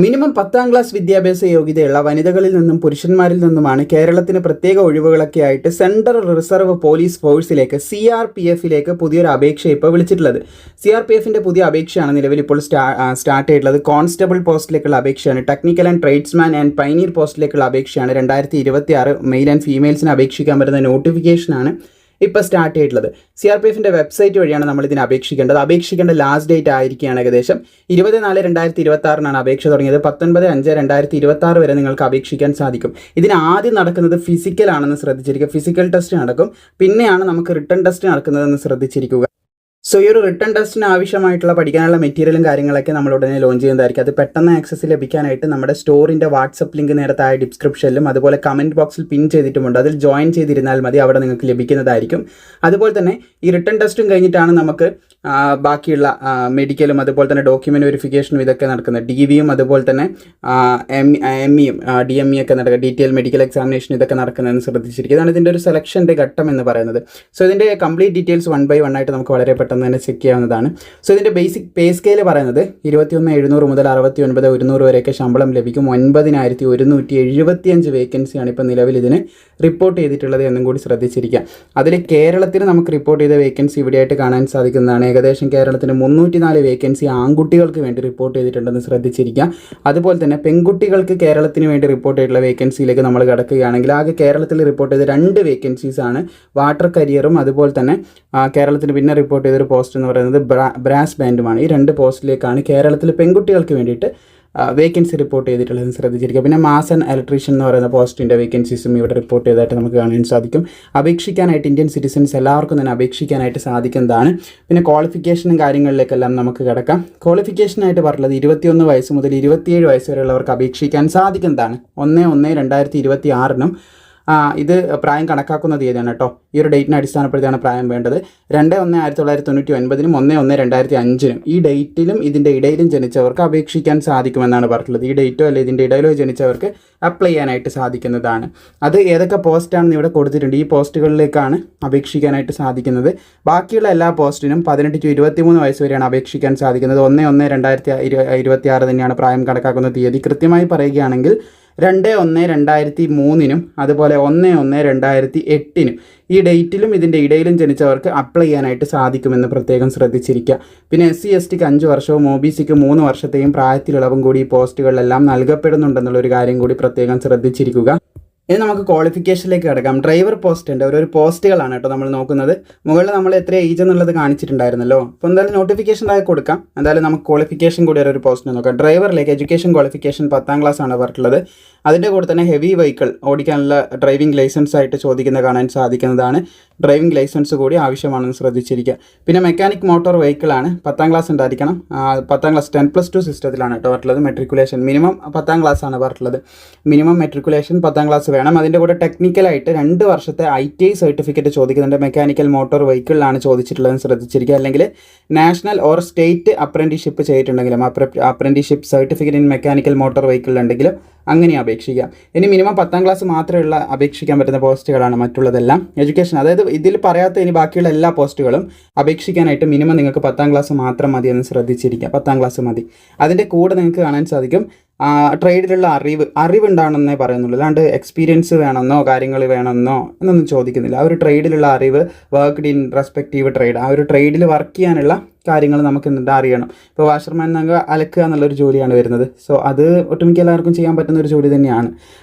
Minimum 10ാം class വിദ്യാഭ്യാസ യോഗ്യതയുള്ള വനിതകളിൽ നിന്നും പുരുഷന്മാരിൽ നിന്നുമാണ് കേരളത്തിന് പ്രത്യേക ഒഴിവുകളൊക്കെ ആയിട്ട് സെൻട്രൽ റിസർവ് പോലീസ് ഫോഴ്സിലേക്ക് CRPF പുതിയൊരു അപേക്ഷ ഇപ്പോൾ വിളിച്ചിട്ടുള്ളത്. CRPFിൻ്റെ പുതിയ അപേക്ഷയാണ് നിലവിൽ ഇപ്പോൾ സ്റ്റാർട്ട് ചെയ്തിട്ടുള്ളത്. കോൺസ്റ്റബിൾ പോസ്റ്റിലേക്കുള്ള അപേക്ഷയാണ്. Technical and tradesman and pioneer പോസ്റ്റിലേക്കുള്ള അപേക്ഷയാണ്. 2026 മെയിൽ ആൻഡ് ഫീമെയിൽസിന് അപേക്ഷിക്കാൻ പറ്റുന്ന നോട്ടിഫിക്കേഷനാണ് ഇപ്പോൾ സ്റ്റാർട്ട് ചെയ്തിട്ടുള്ളത്. CRPFിൻ്റെ വെബ്സൈറ്റ് വഴിയാണ് നമ്മൾ ഇതിന് അപേക്ഷിക്കേണ്ടത്. അപേക്ഷിക്കേണ്ട ലാസ്റ്റ് ഡേറ്റ് ആയിരിക്കുകയാണ് ഏകദേശം 20/4/2026 അപേക്ഷ തുടങ്ങിയത്. 19/5/2026 വരെ നിങ്ങൾക്ക് അപേക്ഷിക്കാൻ സാധിക്കും. ഇതിന് ആദ്യം നടക്കുന്നത് ഫിസിക്കൽ ആണെന്ന് ശ്രദ്ധിച്ചിരിക്കുക. ഫിസിക്കൽ ടെസ്റ്റ് നടക്കും, പിന്നെയാണ് നമുക്ക് റിട്ടൺ ടെസ്റ്റ് നടക്കുന്നതെന്ന് ശ്രദ്ധിച്ചിരിക്കുക. സോ ഈ ഒരു റിട്ടൺ ടെസ്റ്റിന് ആവശ്യമായിട്ടുള്ള പഠിക്കാനുള്ള മെറ്റീരിയലും കാര്യങ്ങളൊക്കെ നമ്മൾ ഉടനെ ലോഞ്ച് ചെയ്യുന്നതായിരിക്കും. അത് പെട്ടെന്ന് ആക്സസ് ലഭിക്കാനായിട്ട് നമ്മുടെ സ്റ്റോറിൻ്റെ വാട്സപ്പ് ലിങ്ക് നേരത്തെ ആയ ഡിസ്ക്രിപ്ഷനിലും അതുപോലെ കമൻറ്റ് ബോക്സിൽ പിൻ ചെയ്തിട്ടുമുണ്ട്. അതിൽ ജോയിൻ ചെയ്തിരുന്നാൽ മതി, അവിടെ നിങ്ങൾക്ക് ലഭിക്കുന്നതായിരിക്കും. അതുപോലെ തന്നെ ഈ റിട്ടൺ ടെസ്റ്റും കഴിഞ്ഞിട്ടാണ് നമുക്ക് ബാക്കിയുള്ള മെഡിക്കലും അതുപോലെ തന്നെ ഡോക്യുമെൻ്റ് വെരിഫിക്കേഷനും ഇതൊക്കെ നടക്കുന്നത്. DVയും അതുപോലെ തന്നെ MEയും DME ഒക്കെ നടക്കുക, ഡീറ്റെയിൽ മെഡിക്കൽ എക്സാമിനേഷൻ ഇതൊക്കെ നടക്കുന്നതെന്ന് ശ്രദ്ധിച്ചിരിക്കുക. ഇതാണ് ഇതിൻ്റെ ഒരു സെലക്ഷൻ്റെ ഘട്ടം എന്ന് പറയുന്നത്. സോ ഇതിൻ്റെ കംപ്ലീറ്റ് ഡീറ്റെയിൽസ് 1 by 1 ആയിട്ട് നമുക്ക് വളരെ പെട്ടെന്ന് തന്നെ ചെക്ക് ചെയ്യാവുന്നതാണ്. സോ ഇതിൻ്റെ ബേസിക് പേ സ്കെയിൽ പറയുന്നത് 21,700 മുതൽ 69,100 വരെയൊക്കെ ശമ്പളം ലഭിക്കും. 9,175 വേക്കൻസിയാണ് ഇപ്പോൾ നിലവിൽ ഇതിന് റിപ്പോർട്ട് ചെയ്തിട്ടുള്ളത് എന്നും കൂടി ശ്രദ്ധിച്ചിരിക്കുക. അതിൽ കേരളത്തിൽ നമുക്ക് റിപ്പോർട്ട് ചെയ്ത വേക്കൻസി ഇവിടെയായിട്ട് കാണാൻ സാധിക്കുന്നതാണ്. ഏകദേശം കേരളത്തിന് 304 വേക്കൻസി ആൺകുട്ടികൾക്ക് വേണ്ടി റിപ്പോർട്ട് ചെയ്തിട്ടുണ്ടെന്ന് ശ്രദ്ധിച്ചിരിക്കുക. അതുപോലെ തന്നെ പെൺകുട്ടികൾക്ക് കേരളത്തിന് വേണ്ടി റിപ്പോർട്ട് ചെയ്തിട്ടുള്ള വേക്കൻസിയിലേക്ക് നമ്മൾ കിടക്കുകയാണെങ്കിൽ ആകെ കേരളത്തിൽ റിപ്പോർട്ട് ചെയ്ത 2 വേക്കൻസീസാണ്. വാട്ടർ കരിയറും അതുപോലെ തന്നെ കേരളത്തിന് പിന്നെ റിപ്പോർട്ട് ചെയ്തൊരു പോസ്റ്റ് എന്ന് പറയുന്നത് ബ്രാസ് ബാൻഡുമാണ്. ഈ 2 പോസ്റ്റിലേക്കാണ് കേരളത്തിൽ പെൺകുട്ടികൾക്ക് വേണ്ടിയിട്ട് വേക്കൻസി റിപ്പോർട്ട് ചെയ്തിട്ടുള്ളതെന്ന് ശ്രദ്ധിച്ചിരിക്കുക. പിന്നെ മാസ് ആൻഡ് ഇലക്ട്രീഷ്യൻ എന്ന് പറയുന്ന പോസ്റ്റിൻ്റെ വേക്കൻസീസും ഇവിടെ റിപ്പോർട്ട് ചെയ്തതായിട്ട് നമുക്ക് കാണാൻ സാധിക്കും. അപേക്ഷിക്കാനായിട്ട് ഇന്ത്യൻ സിറ്റിസൺസ് എല്ലാവർക്കും തന്നെ അപേക്ഷിക്കാനായിട്ട് സാധിക്കുന്നതാണ്. പിന്നെ ക്വാളിഫിക്കേഷനും കാര്യങ്ങളിലേക്കെല്ലാം നമുക്ക് കിടക്കാം. ക്വാളിഫിക്കേഷനായിട്ട് പറഞ്ഞത് 21 വയസ്സ് മുതൽ 27 വയസ്സ് വരെയുള്ളവർക്ക് അപേക്ഷിക്കാൻ സാധിക്കുന്നതാണ്. 1/1/2026 ഇത് പ്രായം കണക്കാക്കുന്ന തീയതിയാണ് കേട്ടോ. ഈ ഒരു ഡേറ്റിനെ അടിസ്ഥാനപ്പെടുത്തിയാണ് പ്രായം വേണ്ടത്. 2/1/1999 1/1/2005 ഈ ഡേറ്റിലും ഇതിൻ്റെ ഇടയിലും ജനിച്ചവർക്ക് അപേക്ഷിക്കാൻ സാധിക്കുമെന്നാണ് പറഞ്ഞിട്ടുള്ളത്. ഈ ഡേറ്റോ അല്ലെങ്കിൽ ഇതിൻ്റെ ഇടയിലോ ജനിച്ചവർക്ക് അപ്ലൈ ചെയ്യാനായിട്ട് സാധിക്കുന്നതാണ്. അത് ഏതൊക്കെ പോസ്റ്റാണെന്ന് ഇവിടെ കൊടുത്തിട്ടുണ്ട്. ഈ പോസ്റ്റുകളിലേക്കാണ് അപേക്ഷിക്കാനായിട്ട് സാധിക്കുന്നത്. ബാക്കിയുള്ള എല്ലാ പോസ്റ്റിനും 18 to 23 വയസ്സ് വരെയാണ് അപേക്ഷിക്കാൻ സാധിക്കുന്നത്. 1/1/2026 തന്നെയാണ് പ്രായം കണക്കാക്കുന്ന തീയതി. കൃത്യമായി പറയുകയാണെങ്കിൽ 2/1/2003 അതുപോലെ 1/1/2008 ഈ ഡേറ്റിലും ഇതിൻ്റെ ഇടയിലും ജനിച്ചവർക്ക് അപ്ലൈ ചെയ്യാനായിട്ട് സാധിക്കുമെന്ന് പ്രത്യേകം ശ്രദ്ധിച്ചിരിക്കുക. പിന്നെ SC STക്ക് 5 വർഷവും OBCക്ക് 3 വർഷത്തെയും പ്രായത്തിലിളവും കൂടി ഈ പോസ്റ്റുകളിലെല്ലാം നൽകപ്പെടുന്നുണ്ടെന്നുള്ളൊരു കാര്യം കൂടി പ്രത്യേകം ശ്രദ്ധിച്ചിരിക്കുക. ഇനി നമുക്ക് ക്വാളിഫിക്കേഷനിലേക്ക് കിടക്കാം. ഡ്രൈവർ പോസ്റ്റ് ഉണ്ട്. ഓരോ പോസ്റ്റുകളാണ് കേട്ടോ നമ്മൾ നോക്കുന്നത്. മുകളിൽ നമ്മൾ എത്ര ഏജ് എന്നുള്ളത് കാണിച്ചിട്ടുണ്ടായിരുന്നല്ലോ. അപ്പോൾ എന്തായാലും നോട്ടിഫിക്കേഷനായി കൊടുക്കാം. എന്തായാലും നമുക്ക് ക്വാളിഫിക്കേഷൻ കൂടി ഒരു പോസ്റ്റിന് നോക്കാം. ഡ്രൈവറിലേക്ക് എഡ്യൂക്കേഷൻ ക്വാളിഫിക്കേഷൻ 10ാം ക്ലാസ് ആണ് പറഞ്ഞിട്ടുള്ളത്. അതിൻ്റെ കൂടെ തന്നെ ഹെവി വെഹിക്കിൾ ഓടിക്കാനുള്ള ഡ്രൈവിംഗ് ലൈസൻസ് ആയിട്ട് ചോദിക്കുന്നത് കാണാൻ സാധിക്കുന്നതാണ്. ഡ്രൈവിംഗ് ലൈസൻസ് കൂടി ആവശ്യമാണെന്ന് ശ്രദ്ധിച്ചിരിക്കുക. പിന്നെ മെക്കാനിക് മോട്ടോർ വെഹിക്കിളാണ്. 10ാം ക്ലാസ് ഉണ്ടായിരിക്കണം. 10ാം ക്ലാസ് 10+2 സിസ്റ്റത്തിലാണ് കേട്ടോ പറഞ്ഞിട്ടുള്ളത്. മെട്രിക്കുലേഷൻ മിനിമം 10ാം ക്ലാസ് ആണ് പറഞ്ഞിട്ടുള്ളത്. മിനിമം മെട്രിക്കുലേഷൻ 10ാം ക്ലാസ് വേണം. അതിൻ്റെ കൂടെ ടെക്നിക്കലായിട്ട് 2 വർഷത്തെ ITI സർട്ടിഫിക്കറ്റ് ചോദിക്കുന്നുണ്ട്. മെക്കാനിക്കൽ മോട്ടോർ വെഹിക്കിളിലാണ് ചോദിച്ചിട്ടുള്ളതെന്ന് ശ്രദ്ധിച്ചിരിക്കുക. അല്ലെങ്കിൽ നാഷണൽ ഓർ സ്റ്റേറ്റ് അപ്രൻറ്റീഷിപ്പ് ചെയ്തിട്ടുണ്ടെങ്കിലും apprenticeship certificate in mechanical motor വെഹിക്കിളുണ്ടെങ്കിലും അങ്ങനെ അപേക്ഷിക്കാം. ഇനി മിനിമം 10ാം ക്ലാസ് മാത്രമുള്ള അപേക്ഷിക്കാൻ പറ്റുന്ന പോസ്റ്റുകളാണ് മറ്റുള്ളതെല്ലാം. എഡ്യൂക്കേഷൻ അതായത് ഇതിൽ പറയാത്ത ഇനി ബാക്കിയുള്ള എല്ലാ പോസ്റ്റുകളും അപേക്ഷിക്കാനായിട്ട് മിനിമം നിങ്ങൾക്ക് 10ാം ക്ലാസ് മാത്രം മതി എന്ന് ശ്രദ്ധിച്ചിരിക്കുക. 10ാം ക്ലാസ് മതി. അതിൻ്റെ കൂടെ നിങ്ങൾക്ക് കാണാൻ സാധിക്കും ട്രേഡിലുള്ള അറിവുണ്ടാണെന്നേ പറയുന്നുള്ളൂ. അല്ലാണ്ട് എക്സ്പീരിയൻസ് വേണമെന്നോ കാര്യങ്ങൾ വേണമെന്നോ എന്നൊന്നും ചോദിക്കുന്നില്ല. ആ ഒരു ട്രേഡിലുള്ള അറിവ്, വർക്ക്ഡ് ഇൻ റെസ്പെക്റ്റീവ് ട്രേഡ്, ആ ഒരു ട്രേഡിൽ വർക്ക് ചെയ്യാനുള്ള കാര്യങ്ങൾ നമുക്ക് എന്താ അറിയണം. ഇപ്പോൾ വാഷർമാൻ എന്നൊക്കെ അലക്കുക എന്നുള്ളൊരു ജോലിയാണ് വരുന്നത്. സോ അത് ഒട്ടുമിക്ക എല്ലാവർക്കും ചെയ്യാൻ പറ്റുന്ന ഒരു ജോലി തന്നെയാണ്.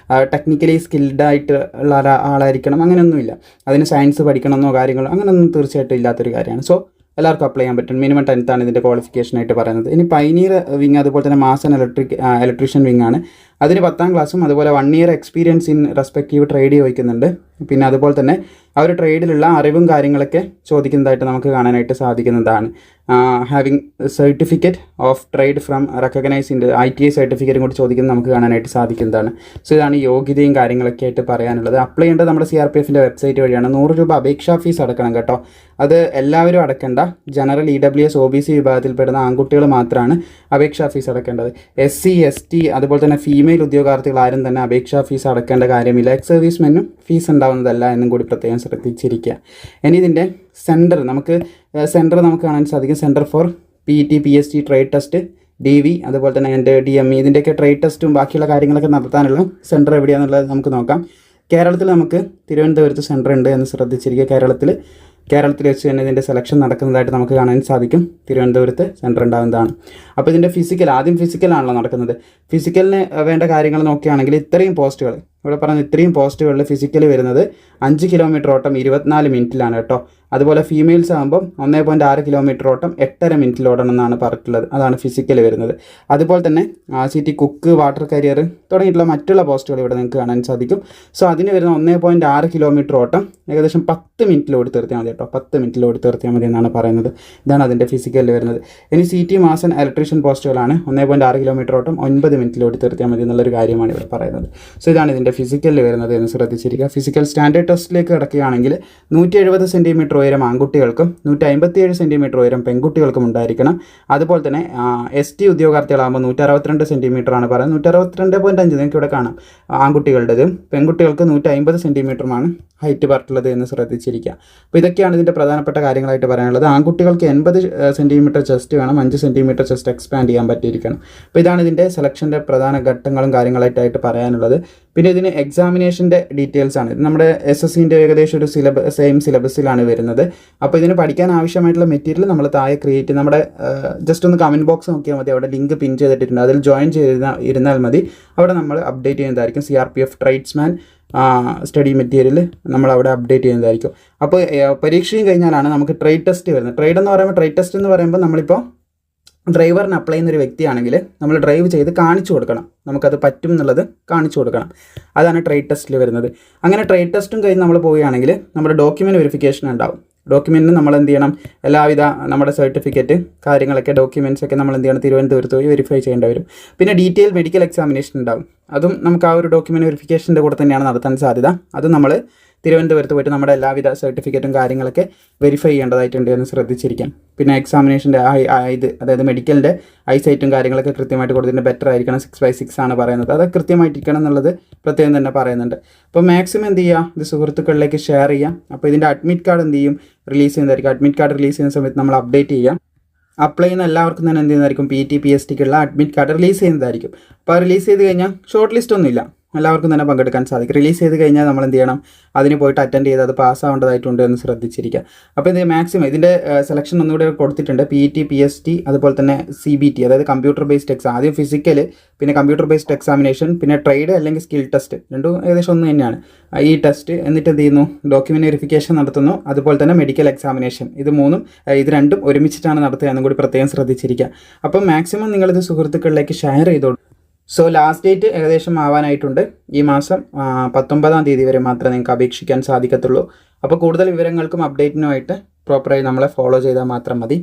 ടെക്നിക്കലി സ്കിൽഡായിട്ട് ഉള്ള ആളായിരിക്കണം അങ്ങനെയൊന്നുമില്ല. അതിന് സയൻസ് പഠിക്കണമെന്നോ കാര്യങ്ങളോ അങ്ങനെയൊന്നും തീർച്ചയായിട്ടും ഇല്ലാത്തൊരു കാര്യമാണ്. സോ എല്ലാവർക്കും അപ്ലൈ ചെയ്യാൻ പറ്റും. മിനിമം 10th ആണ് ഇതിൻ്റെ ക്വാളിഫിക്കേഷനായിട്ട് പറയുന്നത്. ഇനി പൈനീർ വിങ് അതുപോലെ തന്നെ മാസ് ആൻഡ് ഇലക്ട്രീഷ്യൻ വിങ് ആണ്. അതിന് 10ാം ക്ലാസ്സും അതുപോലെ 1 year experience in respective trade ചോദിക്കുന്നുണ്ട്. പിന്നെ അതുപോലെ തന്നെ ആ ഒരു ട്രേഡിലുള്ള അറിവും കാര്യങ്ങളൊക്കെ ചോദിക്കുന്നതായിട്ട് നമുക്ക് കാണാനായിട്ട് സാധിക്കുന്നതാണ്. Having certificate of trade from recognise in ITI സർട്ടിഫിക്കറ്റും കൂടി ചോദിക്കുന്നത് നമുക്ക് കാണാനായിട്ട് സാധിക്കുന്നതാണ്. സോ ഇതാണ് യോഗ്യതയും കാര്യങ്ങളൊക്കെ ആയിട്ട് പറയാനുള്ളത്. അപ്ലൈ ചെയ്യേണ്ടത് നമ്മുടെ CRPFിൻ്റെ വെബ്സൈറ്റ് വഴിയാണ്. 100 രൂപ അപേക്ഷാ ഫീസ് അടക്കണം കേട്ടോ. അത് എല്ലാവരും അടക്കേണ്ട. ജനറൽ EWS OBC വിഭാഗത്തിൽപ്പെടുന്ന ആൺകുട്ടികൾ മാത്രമാണ് അപേക്ഷാ ഫീസ് അടക്കേണ്ടത്. SC ST അതുപോലെ തന്നെ ഫീമെയിൽ ഉദ്യോഗാർത്ഥികൾ ആരും തന്നെ അപേക്ഷാ ഫീസ് അടക്കേണ്ട കാര്യമില്ല. എക്സ് സർവീസ്മെനും ഫീസ് ഉണ്ടാവുന്നതല്ല എന്നും കൂടി പ്രത്യേകം ശ്രദ്ധിച്ചിരിക്കുക. ഇനി ഇതിൻ്റെ സെൻറ്റർ നമുക്ക് കാണാൻ സാധിക്കും. Centre for PET PST trade test DV അതുപോലെ തന്നെ എൻ്റെ DME ഇതിൻ്റെയൊക്കെ ട്രേഡ് ടെസ്റ്റും ബാക്കിയുള്ള കാര്യങ്ങളൊക്കെ നടത്താനുള്ള സെൻറ്റർ എവിടെയാണെന്നുള്ളത് നമുക്ക് നോക്കാം. കേരളത്തിൽ നമുക്ക് തിരുവനന്തപുരത്ത് സെൻറ്റർ ഉണ്ട് എന്ന് ശ്രദ്ധിച്ചിരിക്കുക. കേരളത്തിൽ വെച്ച് തന്നെ ഇതിൻ്റെ സെലക്ഷൻ നടക്കുന്നതായിട്ട് നമുക്ക് കാണാൻ സാധിക്കും. തിരുവനന്തപുരത്ത് സെൻറ്റർ ഉണ്ടാകുന്നതാണ്. അപ്പോൾ ഇതിൻ്റെ ആദ്യം ഫിസിക്കലാണല്ലോ നടക്കുന്നത്. ഫിസിക്കലിന് വേണ്ട കാര്യങ്ങൾ നോക്കുകയാണെങ്കിൽ ഇത്രയും പോസ്റ്റുകൾ ഇവിടെ പറഞ്ഞ ഇത്രയും പോസ്റ്റുകളിൽ ഫിസിക്കൽ വരുന്നത് 5 കിലോമീറ്റർ ഓട്ടം 24 മിനിറ്റിലാണ് കേട്ടോ. അതുപോലെ ഫീമെയിൽസ് ആകുമ്പം 1.6 കിലോമീറ്റർ ഓട്ടം 8.5 മിനിറ്റിൽ ഓടണം എന്നാണ് പറഞ്ഞിട്ടുള്ളത്. അതാണ് ഫിസിക്കൽ വരുന്നത്. അതുപോലെ തന്നെ CT കുക്ക്, വാട്ടർ കരിയർ തുടങ്ങിയിട്ടുള്ള മറ്റുള്ള പോസ്റ്റുകൾ ഇവിടെ നിങ്ങൾക്ക് കാണാൻ സാധിക്കും. സോ അതിന് വരുന്ന 1.6 കിലോമീറ്റർ ഓട്ടം ഏകദേശം 10 മിനിറ്റിൽ ഓടി തീർത്തിയാൽ മതി കേട്ടോ. 10 മിനിറ്റിൽ ഓടി തീർത്തിയാൽ മതി എന്നാണ് പറയുന്നത്. ഇതാണ് അതിൻ്റെ ഫിസിക്കലിൽ വരുന്നത്. ഇനി CT മാസൻ ഇലക്ട്രീഷ്യൻ പോസ്റ്റുകളാണ്. 1.6 കിലോമീറ്റർ ഓട്ടം 9 മിനിറ്റിൽ ഓടി തീർത്തിയാൽ മതി എന്നുള്ളൊരു കാര്യമാണ് ഇവിടെ പറയുന്നത്. സോ ഇതാണ് ഇതിൻ്റെ ഫിസിക്കലിൽ വരുന്നത് എന്ന് ശ്രദ്ധിച്ചിരിക്കുക. ഫിസിക്കൽ സ്റ്റാൻഡേർഡ് ടെസ്റ്റിലേക്ക് കിടക്കുകയാണെങ്കിൽ 170 സെൻറ്റിമീറ്റർ ഉയരം ആൺകുട്ടികൾക്കും 157 സെൻറ്റിമീറ്റർ ഉയരം പെൺകുട്ടികൾക്കും ഉണ്ടായിരിക്കണം. അതുപോലെ തന്നെ ST ഉദ്യോഗാർത്ഥികളാകുമ്പോൾ 162 സെൻറ്റിമീറ്ററാണ് പറയുന്നത്. 162.5 നിങ്ങൾക്ക് ഇവിടെ കാണാം ആൺകുട്ടികളുടേതും. പെൺകുട്ടികൾക്ക് 150 സെൻറ്റിമീറ്ററുമാണ് ഹൈറ്റ് പറഞ്ഞിട്ടുള്ളത് എന്ന് ശ്രദ്ധിച്ചിരിക്കുക. അപ്പോൾ ഇതൊക്കെയാണ് ഇതിൻ്റെ പ്രധാനപ്പെട്ട കാര്യങ്ങളായിട്ട് പറയാനുള്ളത്. ആൺകുട്ടികൾക്ക് 80 സെൻറ്റിമീറ്റർ ചെസ്റ്റ് വേണം, 5 സെൻറ്റിമീറ്റർ ചെസ്റ്റ് എക്സ്പാൻഡ് ചെയ്യാൻ പറ്റിയിരിക്കണം. അപ്പോൾ ഇതാണ് ഇതിൻ്റെ സെലക്ഷൻ്റെ പ്രധാന ഘട്ടങ്ങളും കാര്യങ്ങളായിട്ട് പറയാനുള്ളത്. പിന്നെ ഇതിന് എക്സാമിനേഷൻ്റെ ഡീറ്റെയിൽസ് ആണ്. ഇത് നമ്മുടെ SSCൻ്റെ ഏകദേശം ഒരു സെയിം സിലബസിലാണ് വരുന്നത്. അപ്പോൾ ഇതിന് പഠിക്കാൻ ആവശ്യമായിട്ടുള്ള മെറ്റീരിയൽ നമ്മൾ താഴെ ക്രിയേറ്റ് നമ്മുടെ ജസ്റ്റ് ഒന്ന് കമൻറ്റ് ബോക്സ് നോക്കിയാൽ മതി. അവിടെ ലിങ്ക് പിൻ ചെയ്തിട്ടുണ്ട്. അതിൽ ജോയിൻ ഇരുന്നാൽ മതി. അവിടെ നമ്മൾ അപ്ഡേറ്റ് ചെയ്യുന്നതായിരിക്കും. CRPF ട്രേഡ്സ്മാൻ സ്റ്റഡി മെറ്റീരിയൽ നമ്മളവിടെ അപ്ഡേറ്റ് ചെയ്യുന്നതായിരിക്കും. അപ്പോൾ പരീക്ഷയും കഴിഞ്ഞാലാണ് നമുക്ക് ട്രേഡ് ടെസ്റ്റ് വരുന്നത്. ട്രേഡ് ടെസ്റ്റ് എന്ന് പറയുമ്പോൾ നമ്മളിപ്പോൾ ഡ്രൈവറിന് അപ്ലൈ ചെയ്യുന്നൊരു വ്യക്തിയാണെങ്കിൽ നമ്മൾ ഡ്രൈവ് ചെയ്ത് കാണിച്ചു കൊടുക്കണം. നമുക്കത് പറ്റും എന്നുള്ളത് കാണിച്ചു കൊടുക്കണം. അതാണ് ട്രേഡ് ടെസ്റ്റിൽ വരുന്നത്. അങ്ങനെ ട്രേഡ് ടെസ്റ്റും കഴിഞ്ഞ് നമ്മൾ പോവുകയാണെങ്കിൽ നമ്മുടെ ഡോക്യുമെൻറ്റ് വെരിഫിക്കേഷൻ ഉണ്ടാവും. ഡോക്യുമെൻറ്റിന് നമ്മൾ എന്ത് ചെയ്യണം, എല്ലാവിധ നമ്മുടെ സർട്ടിഫിക്കറ്റ് കാര്യങ്ങളൊക്കെ ഡോക്യുമെൻറ്റ്സ് ഒക്കെ നമ്മൾ എന്ത് ചെയ്യണം, തിരുവനന്തപുരത്ത് പോയി വെരിഫൈ ചെയ്യേണ്ടി വരും. പിന്നെ ഡീറ്റെയിൽ മെഡിക്കൽ എക്സാമിനേഷൻ ഉണ്ടാവും. അതും നമുക്ക് ആ ഒരു ഡോക്യുമെൻറ്റ് വെരിഫിക്കേഷൻ്റെ കൂടെ തന്നെയാണ് നടത്താൻ സാധ്യത. അതും നമ്മൾ തിരുവനന്തപുരത്ത് പോയിട്ട് നമ്മുടെ എല്ലാവിധ സർട്ടിഫിക്കറ്റും കാര്യങ്ങളൊക്കെ വെരിഫൈ ചെയ്യേണ്ടതായിട്ടുണ്ട് എന്ന് ശ്രദ്ധിച്ചിരിക്കാം. പിന്നെ എക്സാമിനേഷൻ്റെ അതായത് മെഡിക്കലിൻ്റെ ഐസൈറ്റും കാര്യങ്ങളൊക്കെ കൃത്യമായിട്ട് കൊടുത്തിട്ട് ബെറ്റർ ആയിരിക്കണം. 6/6 ആണ് പറയുന്നത്. അത് കൃത്യമായിട്ടിരിക്കണം എന്നുള്ളത് പ്രത്യേകം തന്നെ പറയുന്നുണ്ട്. അപ്പോൾ മാക്സിമം എന്ത് ചെയ്യുക, ഇത് സുഹൃത്തുക്കളിലേക്ക് ഷെയർ ചെയ്യാം. അപ്പോൾ ഇതിൻ്റെ അഡ്മിറ്റ് കാർഡ് എന്ത് ചെയ്യും, റിലീസ് ചെയ്യുന്നതായിരിക്കും. അഡ്മിറ്റ് കാർഡ് റിലീസ് ചെയ്യുന്ന സമയത്ത് നമ്മൾ അപ്ഡേറ്റ് ചെയ്യാം. അപ്ലൈ ചെയ്യുന്ന എല്ലാവർക്കും തന്നെ എന്ത് ചെയ്യുന്നതായിരിക്കും, PT PSTക്കുള്ള അഡ്മിറ്റ് കാർഡ് റിലീസ് ചെയ്യുന്നതായിരിക്കും. അപ്പോൾ റിലീസ് ചെയ്ത് കഴിഞ്ഞാൽ ഷോർട്ട് ലിസ്റ്റ് ഒന്നുമില്ല, എല്ലാവർക്കും തന്നെ പങ്കെടുക്കാൻ സാധിക്കും. റിലീസ് ചെയ്ത് കഴിഞ്ഞാൽ നമ്മൾ എന്ത് ചെയ്യണം, അതിന് പോയിട്ട് അറ്റൻഡ് ചെയ്ത് അത് പാസ്സാവേണ്ടതായിട്ടുണ്ട് എന്ന് ശ്രദ്ധിച്ചിരിക്കുക. അപ്പോൾ ഇത് മാക്സിമം ഇതിൻ്റെ സെലക്ഷൻ ഒന്നുകൂടെ കൊടുത്തിട്ടുണ്ട്. PT PST അതുപോലെ തന്നെ CBT അതായത് കമ്പ്യൂട്ടർ ബേസ്ഡ് എക്സാം. ആദ്യം ഫിസിക്കൽ, പിന്നെ കമ്പ്യൂട്ടർ ബേസ്ഡ് എക്സാമിനേഷൻ, പിന്നെ ട്രേഡ് അല്ലെങ്കിൽ സ്കിൽ ടെസ്റ്റ്. രണ്ടും ഏകദേശം ഒന്ന് തന്നെയാണ് ഈ ടെസ്റ്റ്. എന്നിട്ട് എന്ത് ചെയ്യുന്നു, ഡോക്യുമെൻറ്റ് വെരിഫിക്കേഷൻ നടത്തുന്നു. അതുപോലെ തന്നെ മെഡിക്കൽ എക്സാമിനേഷൻ. ഇത് രണ്ടും ഒരുമിച്ചിട്ടാണ് നടത്തുക എന്നും കൂടി പ്രത്യേകം ശ്രദ്ധിച്ചിരിക്കുക. അപ്പം മാക്സിമം നിങ്ങളിത് സുഹൃത്തുക്കളിലേക്ക് ഷെയർ ചെയ്തോളൂ. സോ ലാസ്റ്റ് ഡേറ്റ് ഏകദേശം ആവാനായിട്ടുണ്ട്. ഈ മാസം 19-ാം തീയതി വരെ മാത്രമേ നിങ്ങൾക്ക് അപേക്ഷിക്കാൻ സാധിക്കത്തുള്ളൂ. അപ്പോൾ കൂടുതൽ വിവരങ്ങൾക്കും അപ്ഡേറ്റിനുമായിട്ട് പ്രോപ്പറായി നമ്മളെ ഫോളോ ചെയ്താൽ മാത്രം മതി.